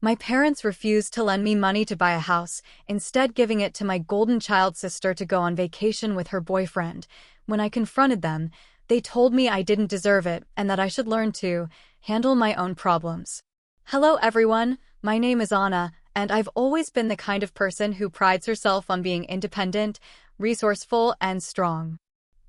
My parents refused to lend me money to buy a house, instead giving it to my golden child sister to go on vacation with her boyfriend. When I confronted them, they told me I didn't deserve it and that I should learn to handle my own problems. Hello everyone, my name is Anna, and I've always been the kind of person who prides herself on being independent, resourceful, and strong.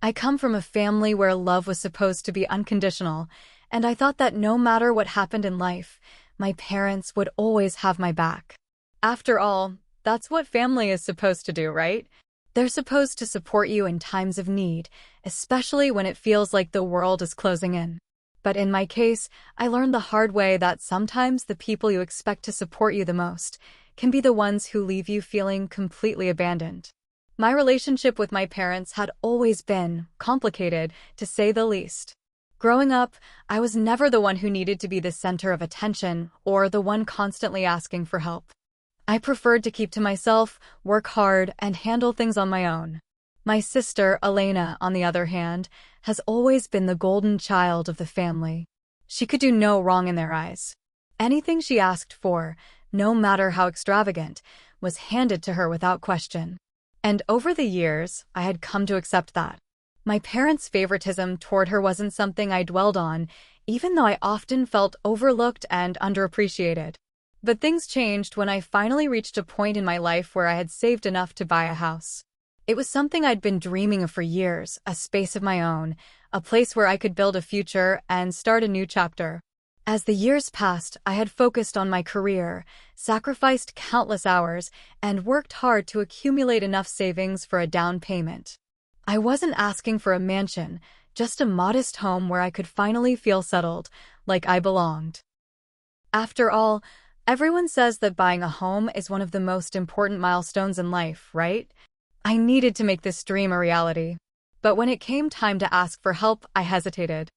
I come from a family where love was supposed to be unconditional, and I thought that no matter what happened in life, my parents would always have my back. After all, that's what family is supposed to do, right? They're supposed to support you in times of need, especially when it feels like the world is closing in. But in my case, I learned the hard way that sometimes the people you expect to support you the most can be the ones who leave you feeling completely abandoned. My relationship with my parents had always been complicated, to say the least. Growing up, I was never the one who needed to be the center of attention or the one constantly asking for help. I preferred to keep to myself, work hard, and handle things on my own. My sister, Elena, on the other hand, has always been the golden child of the family. She could do no wrong in their eyes. Anything she asked for, no matter how extravagant, was handed to her without question. And over the years, I had come to accept that. My parents' favoritism toward her wasn't something I dwelled on, even though I often felt overlooked and underappreciated. But things changed when I finally reached a point in my life where I had saved enough to buy a house. It was something I'd been dreaming of for years, a space of my own, a place where I could build a future and start a new chapter. As the years passed, I had focused on my career, sacrificed countless hours, and worked hard to accumulate enough savings for a down payment. I wasn't asking for a mansion, just a modest home where I could finally feel settled, like I belonged. After all, everyone says that buying a home is one of the most important milestones in life, right? I needed to make this dream a reality. But when it came time to ask for help, I hesitated.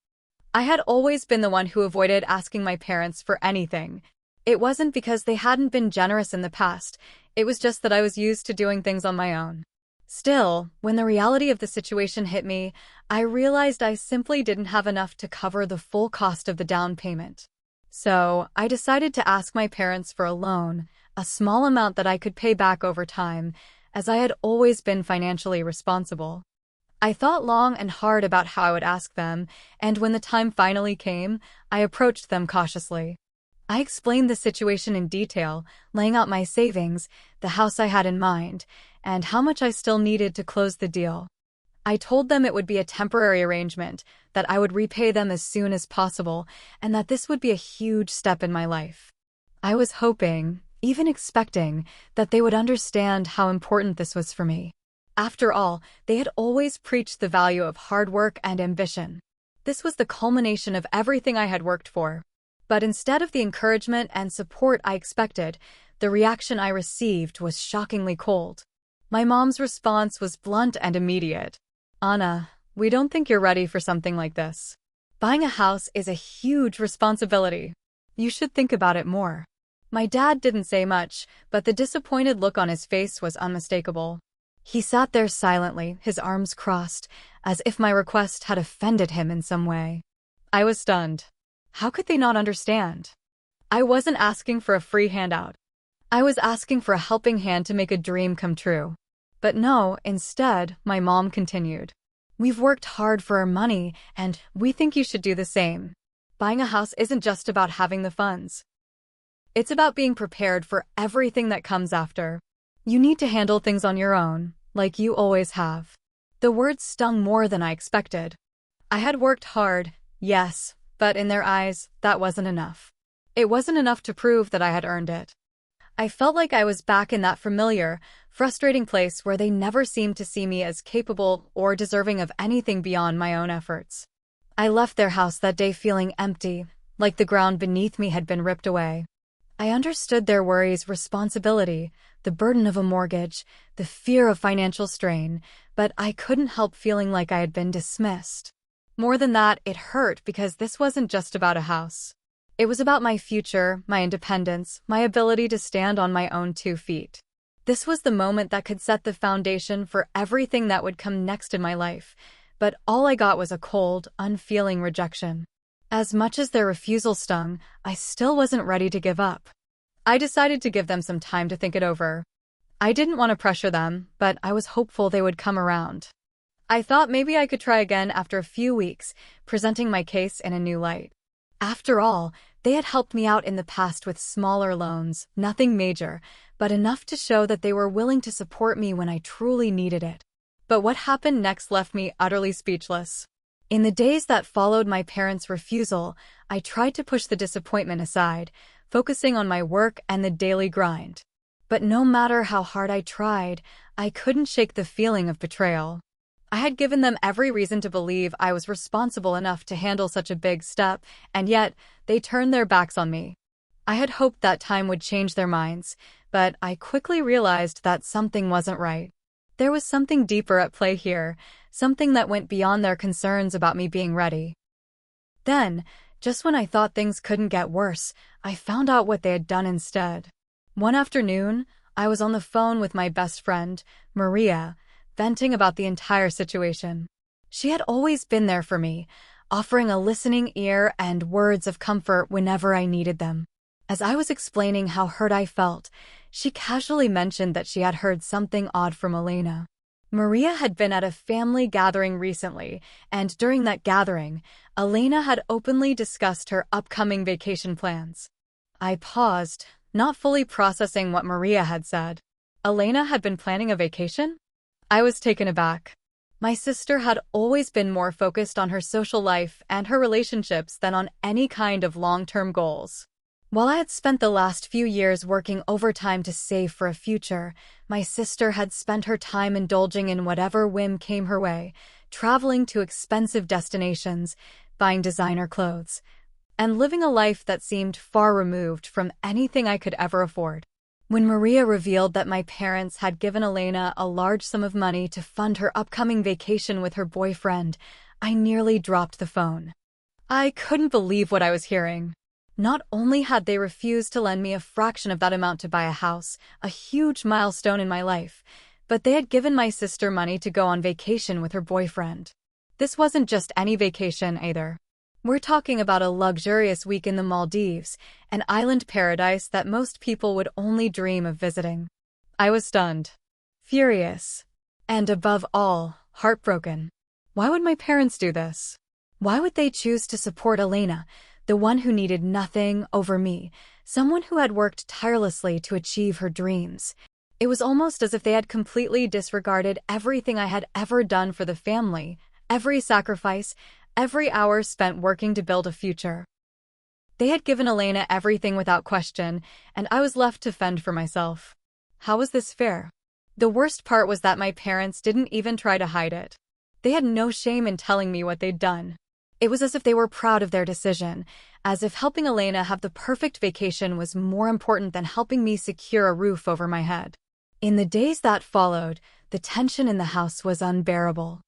I had always been the one who avoided asking my parents for anything. It wasn't because they hadn't been generous in the past, it was just that I was used to doing things on my own. Still, when the reality of the situation hit me, I realized I simply didn't have enough to cover the full cost of the down payment. So, I decided to ask my parents for a loan, a small amount that I could pay back over time, as I had always been financially responsible. I thought long and hard about how I would ask them, and when the time finally came, I approached them cautiously. I explained the situation in detail, laying out my savings, the house I had in mind, and how much I still needed to close the deal. I told them it would be a temporary arrangement, that I would repay them as soon as possible, and that this would be a huge step in my life. I was hoping, even expecting, that they would understand how important this was for me. After all, they had always preached the value of hard work and ambition. This was the culmination of everything I had worked for. But instead of the encouragement and support I expected, the reaction I received was shockingly cold. My mom's response was blunt and immediate. Anna, we don't think you're ready for something like this. Buying a house is a huge responsibility. You should think about it more. My dad didn't say much, but the disappointed look on his face was unmistakable. He sat there silently, his arms crossed, as if my request had offended him in some way. I was stunned. How could they not understand? I wasn't asking for a free handout. I was asking for a helping hand to make a dream come true. But no, instead, my mom continued. We've worked hard for our money, and we think you should do the same. Buying a house isn't just about having the funds. It's about being prepared for everything that comes after. You need to handle things on your own, like you always have. The words stung more than I expected. I had worked hard, yes, but in their eyes, that wasn't enough. It wasn't enough to prove that I had earned it. I felt like I was back in that familiar, frustrating place where they never seemed to see me as capable or deserving of anything beyond my own efforts. I left their house that day feeling empty, like the ground beneath me had been ripped away. I understood their worries, responsibility, the burden of a mortgage, the fear of financial strain, but I couldn't help feeling like I had been dismissed. More than that, it hurt because this wasn't just about a house. It was about my future, my independence, my ability to stand on my own 2 feet. This was the moment that could set the foundation for everything that would come next in my life, but all I got was a cold, unfeeling rejection. As much as their refusal stung, I still wasn't ready to give up. I decided to give them some time to think it over. I didn't want to pressure them, but I was hopeful they would come around. I thought maybe I could try again after a few weeks, presenting my case in a new light. After all, they had helped me out in the past with smaller loans, nothing major, but enough to show that they were willing to support me when I truly needed it. But what happened next left me utterly speechless. In the days that followed my parents' refusal, I tried to push the disappointment aside, focusing on my work and the daily grind. But no matter how hard I tried, I couldn't shake the feeling of betrayal. I had given them every reason to believe I was responsible enough to handle such a big step, and yet they turned their backs on me. I had hoped that time would change their minds, but I quickly realized that something wasn't right. There was something deeper at play here, something that went beyond their concerns about me being ready. Then, just when I thought things couldn't get worse, I found out what they had done instead. One afternoon, I was on the phone with my best friend, Maria, venting about the entire situation. She had always been there for me, offering a listening ear and words of comfort whenever I needed them. As I was explaining how hurt I felt, she casually mentioned that she had heard something odd from Elena. Maria had been at a family gathering recently, and during that gathering, Elena had openly discussed her upcoming vacation plans. I paused, not fully processing what Maria had said. Elena had been planning a vacation? I was taken aback. My sister had always been more focused on her social life and her relationships than on any kind of long-term goals. While I had spent the last few years working overtime to save for a future, my sister had spent her time indulging in whatever whim came her way, traveling to expensive destinations, buying designer clothes, and living a life that seemed far removed from anything I could ever afford. When Maria revealed that my parents had given Elena a large sum of money to fund her upcoming vacation with her boyfriend, I nearly dropped the phone. I couldn't believe what I was hearing. Not only had they refused to lend me a fraction of that amount to buy a house, a huge milestone in my life, but they had given my sister money to go on vacation with her boyfriend. This wasn't just any vacation either. We're talking about a luxurious week in the Maldives, an island paradise that most people would only dream of visiting. I was stunned, furious, and above all, heartbroken. Why would my parents do this? Why would they choose to support Elena, the one who needed nothing, over me, someone who had worked tirelessly to achieve her dreams? It was almost as if they had completely disregarded everything I had ever done for the family, every sacrifice, every hour spent working to build a future. They had given Elena everything without question, and I was left to fend for myself. How was this fair? The worst part was that my parents didn't even try to hide it. They had no shame in telling me what they'd done. It was as if they were proud of their decision, as if helping Elena have the perfect vacation was more important than helping me secure a roof over my head. In the days that followed, the tension in the house was unbearable.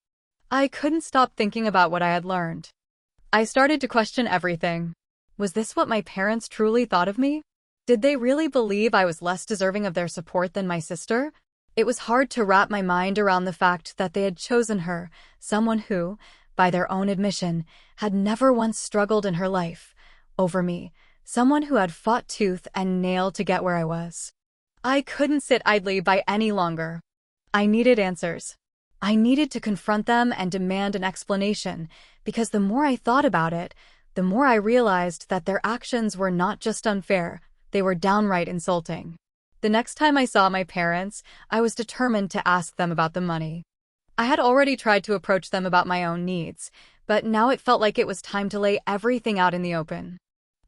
I couldn't stop thinking about what I had learned. I started to question everything. Was this what my parents truly thought of me? Did they really believe I was less deserving of their support than my sister? It was hard to wrap my mind around the fact that they had chosen her, someone who, by their own admission, had never once struggled in her life, over me, someone who had fought tooth and nail to get where I was. I couldn't sit idly by any longer. I needed answers. I needed to confront them and demand an explanation, because the more I thought about it, the more I realized that their actions were not just unfair, they were downright insulting. The next time I saw my parents, I was determined to ask them about the money. I had already tried to approach them about my own needs, but now it felt like it was time to lay everything out in the open.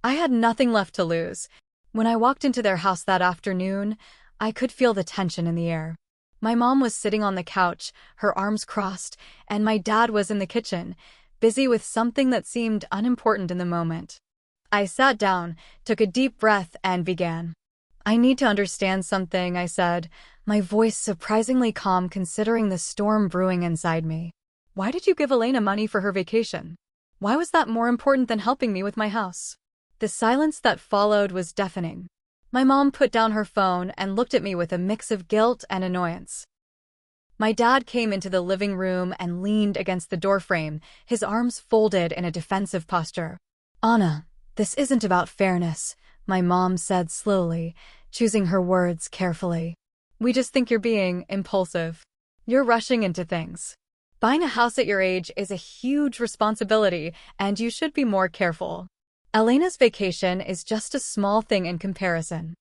I had nothing left to lose. When I walked into their house that afternoon, I could feel the tension in the air. My mom was sitting on the couch, her arms crossed, and my dad was in the kitchen, busy with something that seemed unimportant in the moment. I sat down, took a deep breath, and began. "I need to understand something," I said, my voice surprisingly calm considering the storm brewing inside me. "Why did you give Elena money for her vacation? Why was that more important than helping me with my house?" The silence that followed was deafening. My mom put down her phone and looked at me with a mix of guilt and annoyance. My dad came into the living room and leaned against the doorframe, his arms folded in a defensive posture. "Anna, this isn't about fairness. my mom said slowly, choosing her words carefully. We just think you're being impulsive. You're rushing into things. Buying a house at your age is a huge responsibility, and you should be more careful. Elena's vacation is just a small thing in comparison.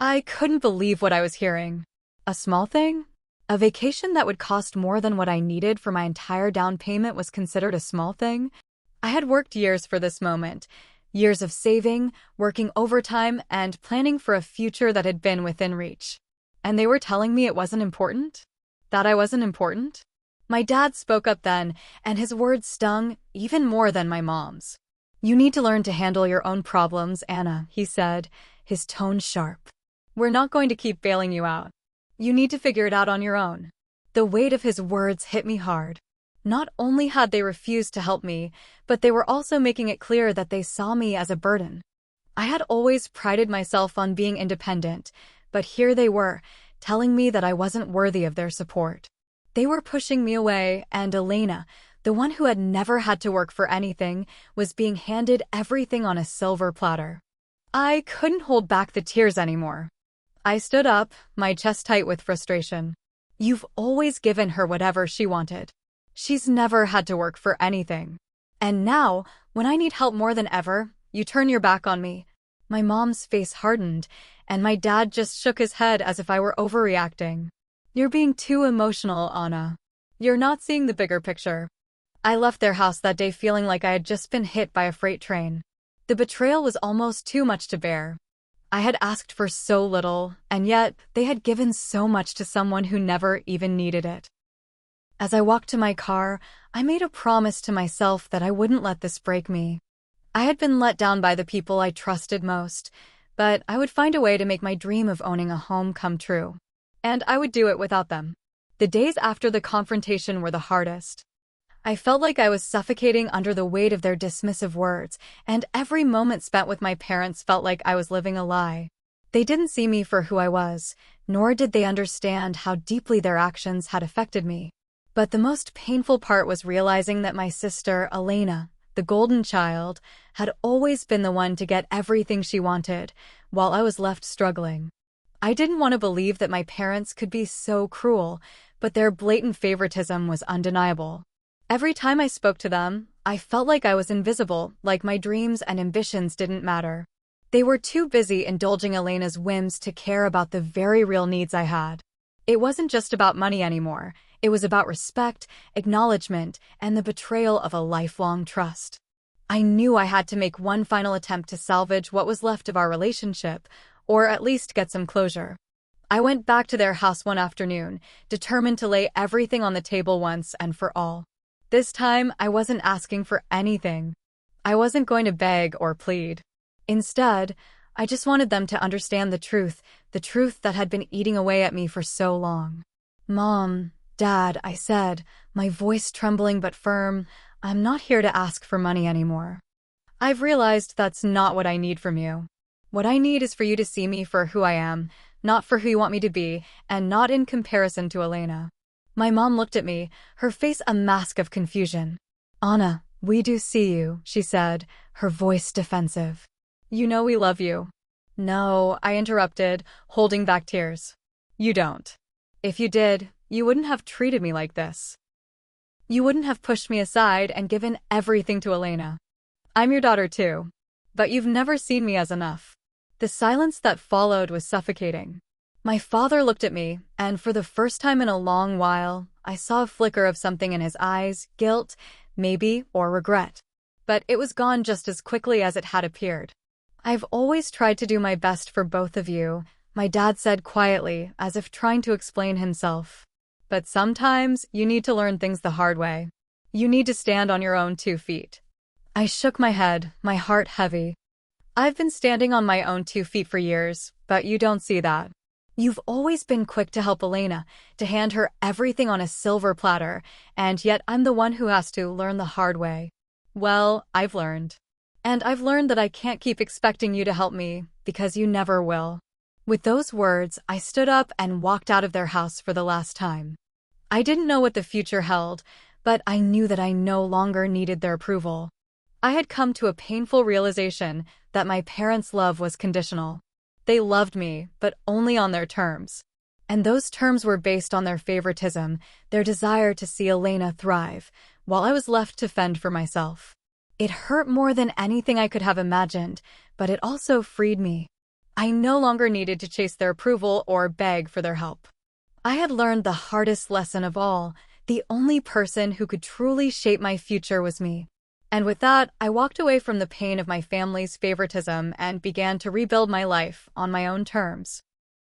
I couldn't believe what I was hearing. A small thing? A vacation that would cost more than what I needed for my entire down payment was considered a small thing? I had worked years for this moment. Years of saving, working overtime, and planning for a future that had been within reach. And they were telling me it wasn't important? That I wasn't important? My dad spoke up then, and his words stung even more than my mom's. You need to learn to handle your own problems, Anna, he said, his tone sharp. We're not going to keep bailing you out. You need to figure it out on your own. The weight of his words hit me hard. Not only had they refused to help me, but they were also making it clear that they saw me as a burden. I had always prided myself on being independent, but here they were, telling me that I wasn't worthy of their support. They were pushing me away, and Elena, the one who had never had to work for anything, was being handed everything on a silver platter. I couldn't hold back the tears anymore. I stood up, my chest tight with frustration. You've always given her whatever she wanted. She's never had to work for anything. And now, when I need help more than ever, you turn your back on me. My mom's face hardened, and my dad just shook his head as if I were overreacting. You're being too emotional, Anna. You're not seeing the bigger picture. I left their house that day feeling like I had just been hit by a freight train. The betrayal was almost too much to bear. I had asked for so little, and yet they had given so much to someone who never even needed it. As I walked to my car, I made a promise to myself that I wouldn't let this break me. I had been let down by the people I trusted most, but I would find a way to make my dream of owning a home come true. And I would do it without them. The days after the confrontation were the hardest. I felt like I was suffocating under the weight of their dismissive words, and every moment spent with my parents felt like I was living a lie. They didn't see me for who I was, nor did they understand how deeply their actions had affected me. But the most painful part was realizing that my sister, Elena, the golden child, had always been the one to get everything she wanted, while I was left struggling. I didn't want to believe that my parents could be so cruel, but their blatant favoritism was undeniable. Every time I spoke to them, I felt like I was invisible, like my dreams and ambitions didn't matter. They were too busy indulging Elena's whims to care about the very real needs I had. It wasn't just about money anymore. It was about respect, acknowledgement, and the betrayal of a lifelong trust. I knew I had to make one final attempt to salvage what was left of our relationship, or at least get some closure. I went back to their house one afternoon, determined to lay everything on the table once and for all. This time, I wasn't asking for anything. I wasn't going to beg or plead. Instead, I just wanted them to understand the truth that had been eating away at me for so long. Mom, Dad, I said, my voice trembling but firm, I'm not here to ask for money anymore. I've realized that's not what I need from you. What I need is for you to see me for who I am, not for who you want me to be, and not in comparison to Elena. My mom looked at me, her face a mask of confusion. Anna, we do see you, she said, her voice defensive. You know we love you. No, I interrupted, holding back tears. You don't. If you did, you wouldn't have treated me like this. You wouldn't have pushed me aside and given everything to Elena. I'm your daughter too. But you've never seen me as enough. The silence that followed was suffocating. My father looked at me, and for the first time in a long while, I saw a flicker of something in his eyes, guilt, maybe, or regret. But it was gone just as quickly as it had appeared. I've always tried to do my best for both of you, my dad said quietly, as if trying to explain himself. But sometimes, you need to learn things the hard way. You need to stand on your own 2 feet. I shook my head, my heart heavy. I've been standing on my own 2 feet for years, but you don't see that. You've always been quick to help Elena, to hand her everything on a silver platter, and yet I'm the one who has to learn the hard way. Well, I've learned. And I've learned that I can't keep expecting you to help me, because you never will. With those words, I stood up and walked out of their house for the last time. I didn't know what the future held, but I knew that I no longer needed their approval. I had come to a painful realization that my parents' love was conditional. They loved me, but only on their terms. And those terms were based on their favoritism, their desire to see Elena thrive, while I was left to fend for myself. It hurt more than anything I could have imagined, but it also freed me. I no longer needed to chase their approval or beg for their help. I had learned the hardest lesson of all. The only person who could truly shape my future was me. And with that, I walked away from the pain of my family's favoritism and began to rebuild my life on my own terms.